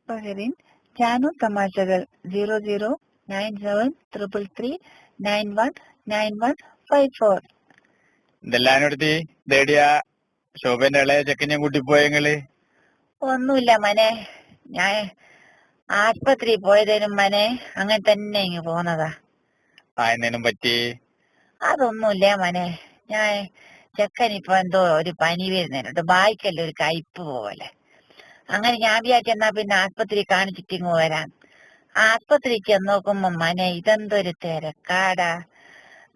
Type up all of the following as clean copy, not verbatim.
പകരിൻ ജാനു തമാശകൾ 009733391954. ഇതെല്ലാനടുത്തി ദേടിയാ ശോഭന്റെ ഇളയ ചെക്കനെ കൂട്ടിപ്പോയെങ്കില് ഒന്നുമില്ല മനെ, ഞാൻ ആസ്പത്രി പോയതിനും മനെ അങ്ങനെ തന്നെ ഇങ്ങ് പോന്നതാ. ആയെന്നേനും പറ്റി അതൊന്നുമില്ല മനെ, ഞാൻ ചെക്കനിപ്പോ എന്തോ ഒരു പനി വരുന്നതിനോട്ട് ബായിക്കല്ല ഒരു കയ്പ് പോലെ. അങ്ങനെ ഞാൻ വിചാരിച്ചെന്നാ പിന്നെ ആസ്പത്രി കാണിച്ചിട്ട് ഇങ്ങ് വരാൻ. ആസ്പത്രിക്ക് ചെന്ന് നോക്കുമ്പോ മനെ ഇതെന്തൊരു തിരക്കാടാ.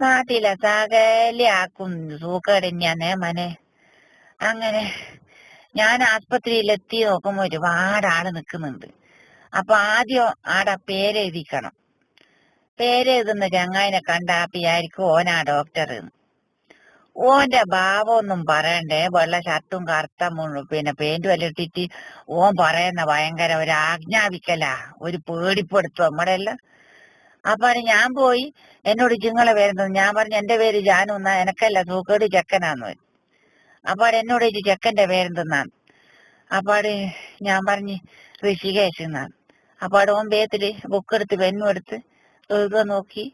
നാട്ടിലെ സകല ആക്കും സൂക്കേടന്നെയാന്നേ മനെ. അങ്ങനെ ഞാൻ ആസ്പത്രിയിലെത്തി നോക്കുമ്പോ ഒരുപാട് ആള് നിക്കുന്നുണ്ട്. അപ്പൊ ആദ്യം ആടെ പേരെഴുതിക്കണം. പേരെഴുതുന്ന ചങ്ങായിനെ കണ്ടാ വിചാരിക്കും ഓനാ ഡോക്ടർ. ഓന്റെ ഭാവമൊന്നും പറയണ്ടേ, വെള്ള ഷർട്ടും കറുത്ത പിന്നെ പെയിന്റും എല്ലാം ഇട്ടിട്ട് ഓൻ പറയുന്ന ഭയങ്കര ഒരു ആജ്ഞാപിക്കലാ, ഒരു പേടിപ്പെടുത്തും നമ്മുടെ എല്ലാം. അപ്പൊ ഞാൻ പോയി, എന്നോട് ചിങ്ങളെ പേരെന്താ? ഞാൻ പറഞ്ഞു എന്റെ പേര് ജാനു എന്നാ, എനക്കല്ല സൂക്കേട് ചെക്കനാന്ന്. അപ്പാട് എന്നോട് ചോദിച്ചു ചെക്കന്റെ പേരെന്തെന്നാണ്. അപ്പാട് ഞാൻ പറഞ്ഞ് ഋഷികേശ് എന്നാണ്. അപ്പാട് ഓൻ ബേത്തില് ബുക്കെടുത്ത് പെന്നും എടുത്ത് എഴുതാൻ നോക്കി.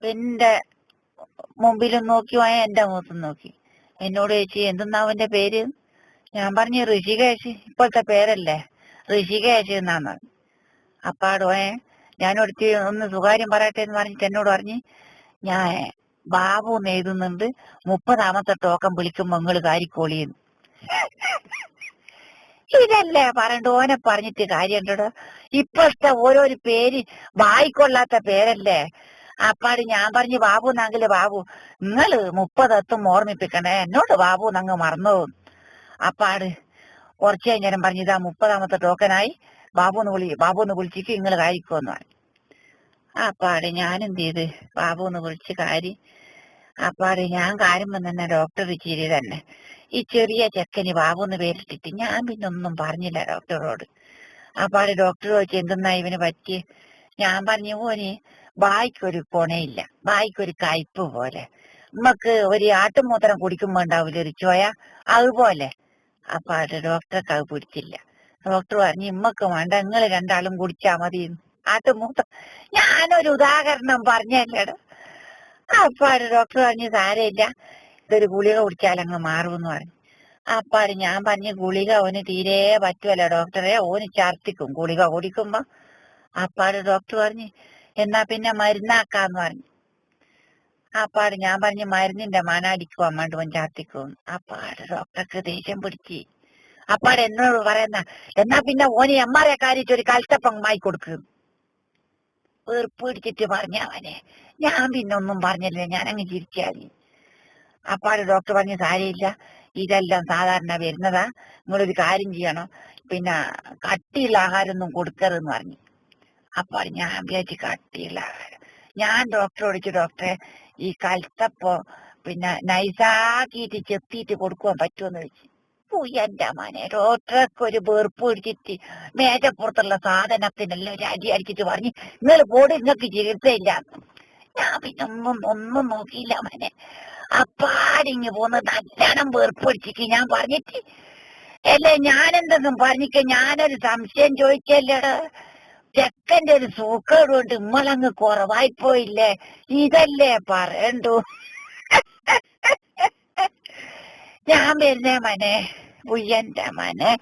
എന്റെ മുമ്പിലും നോക്കി, എന്റെ മുഖത്തും നോക്കി. എന്നോട് ചോദിച്ചു എന്തെന്നാ അവന്റെ പേര്? ഞാൻ പറഞ്ഞു ഋഷികേശ്, ഇപ്പോഴത്തെ പേരല്ലേ ഋഷികേശ് എന്നാന്ന്. അപ്പാടോ ഞാനോടുത്ത് ഒന്ന് സുകാര്യം പറയട്ടെ എന്ന് പറഞ്ഞിട്ട് എന്നോട് പറഞ്ഞ് ഞാൻ ബാബു എന്ന് എഴുതുന്നുണ്ട്, 30ാമത്തെ ടോക്കൺ വിളിക്കുമ്പോ നിങ്ങള് കാരിക്കോളിന്ന്. ഇതല്ലേ പറയണ്ട, ഓനെ പറഞ്ഞിട്ട് കാര്യണ്ടോ? ഇപ്പോഴത്തെ ഓരോരു പേര് വായിക്കൊള്ളാത്ത പേരല്ലേ. അപ്പാട് ഞാൻ പറഞ്ഞു ബാബു എന്നാങ്കില് ബാബു, നിങ്ങള് 30 ഓർമ്മിപ്പിക്കണേ, എന്നോട് ബാബു നങ്ങ് മറന്നു. അപ്പാട് കുറച്ചു കഴിഞ്ഞേരം പറഞ്ഞു ഇതാ 30ാമത്തെ ടോക്കനായി, ബാബുന്ന് വിളിച്ചിട്ട് നിങ്ങള് കാര്യക്കോന്ന് പറഞ്ഞു. അപ്പാട് ഞാൻ എന്ത് ചെയ്ത് ബാബുന്ന് വിളിച്ച് കാര്യം. അപ്പാട് ഞാൻ കാര്യമ്പോ തന്നെ ഡോക്ടർ ചിരി തന്നെ. ഈ ചെറിയ ചെക്കന് ബാബുന്ന് പേരിട്ടിട്ട് ഞാൻ പിന്നെ ഒന്നും പറഞ്ഞില്ല ഡോക്ടറോട്. അപ്പാട് ഡോക്ടർ ചോദിച്ചു എന്തെന്നാ ഇവന് പറ്റി? ഞാൻ പറഞ്ഞു ഓന് വായിക്കൊരു കൊണയില്ല, വായിക്കൊരു കയ്പ് പോലെ, നമ്മക്ക് ഒരു ആട്ടുമൂത്രം കുടിക്കുമ്പോ ഉണ്ടാവില്ല ഒരു ചോയ, അതുപോലെ. അപ്പാട് ഡോക്ടർക്ക് അത് പിടിച്ചില്ല. ഡോക്ടർ പറഞ്ഞു ഇമ്മക്ക് വേണ്ട, നിങ്ങള് രണ്ടാളും കുടിച്ചാ മതി ആട്ടുമൂത്രം. ഞാനൊരു ഉദാഹരണം പറഞ്ഞല്ലേട. അപ്പാട് ഡോക്ടർ പറഞ്ഞു സാരമില്ല, ഇതൊരു ഗുളിക കുടിച്ചാലങ്ങ് മാറുമെന്ന് പറഞ്ഞു. അപ്പാട് ഞാൻ പറഞ്ഞു ഗുളിക ഓന് തീരെ പറ്റുമല്ല ഡോക്ടറെ, ഓന് ഛർദിക്കും ഗുളിക കുടിക്കുമ്പോ. അപ്പാട് ഡോക്ടർ പറഞ്ഞു എന്നാ പിന്നെ മരുന്നാക്കാന്ന് പറഞ്ഞു. അപ്പാട് ഞാൻ പറഞ്ഞു മരുന്നിന്റെ മണടിക്കും അമ്മാണ്ട് ഓൻ ഛർദിക്കും. അപ്പാട് ഡോക്ടർക്ക് ദേഷ്യം പിടിച്ച്. അപ്പാട് എന്നോട് പറയുന്ന എന്നാ പിന്നെ ഓന് എമ്മാറെ കാര്യിച്ച് ഒരു കൽത്തപ്പം കൊടുക്കും. വെറുപ്പ് പിടിച്ചിട്ട് പറഞ്ഞവനെ. ഞാൻ പിന്നെ ഒന്നും പറഞ്ഞില്ല, ഞാനങ്ങ് ചിരിച്ചാതി. അപ്പാട് ഡോക്ടർ പറഞ്ഞു സാരയില്ല, ഇതെല്ലാം സാധാരണ വരുന്നതാ, നിങ്ങളൊരു കാര്യം ചെയ്യണം, പിന്നെ കട്ടിയുള്ള ആഹാരം ഒന്നും കൊടുക്കരുതെന്ന് പറഞ്ഞു. അപ്പാട് ഞാൻ വിചാരിച്ച് കട്ടിയുള്ള ആഹാരം. ഞാൻ ഡോക്ടറെ വിളിച്ചു, ഡോക്ടറെ ഈ കൽത്തപ്പോ പിന്നെ നൈസാക്കിയിട്ട് ചെത്തിയിട്ട് കൊടുക്കുവാൻ പറ്റുമെന്ന് ചോദിച്ചു. എന്റെ മനെ, ഡോക്ടർക്ക് ഒരു വെറുപ്പ് പിടിച്ചിട്ട് മേശപ്പുറത്തുള്ള സാധനത്തിനെല്ലാം ഒരു അടി അടിച്ചിട്ട് പറഞ്ഞു നിങ്ങൾ പോടി, നിങ്ങൾക്ക് ചികിത്സയില്ല. ഞാൻ പിന്നെ ഒന്നും നോക്കിയില്ല മനെ. അപ്പാടിങ്ങ് പോന്ന് നല്ലോണം വെറുപ്പ് പിടിച്ചിട്ട് ഞാൻ പറഞ്ഞിട്ട് അല്ലേ, ഞാനെന്തെന്നും പറഞ്ഞിട്ട് ഞാനൊരു സംശയം ചോദിക്കല്ലേട. ചെക്കന്റെ ഒരു സൂക്കേട് കൊണ്ട് ഇമ്മളങ്ങ് കുറവായി പോയില്ലേ, ഇതല്ലേ പറയണ്ടു. ഞാൻ വരുന്നേ മനെ, ഉയ്യന്റെ മനെ.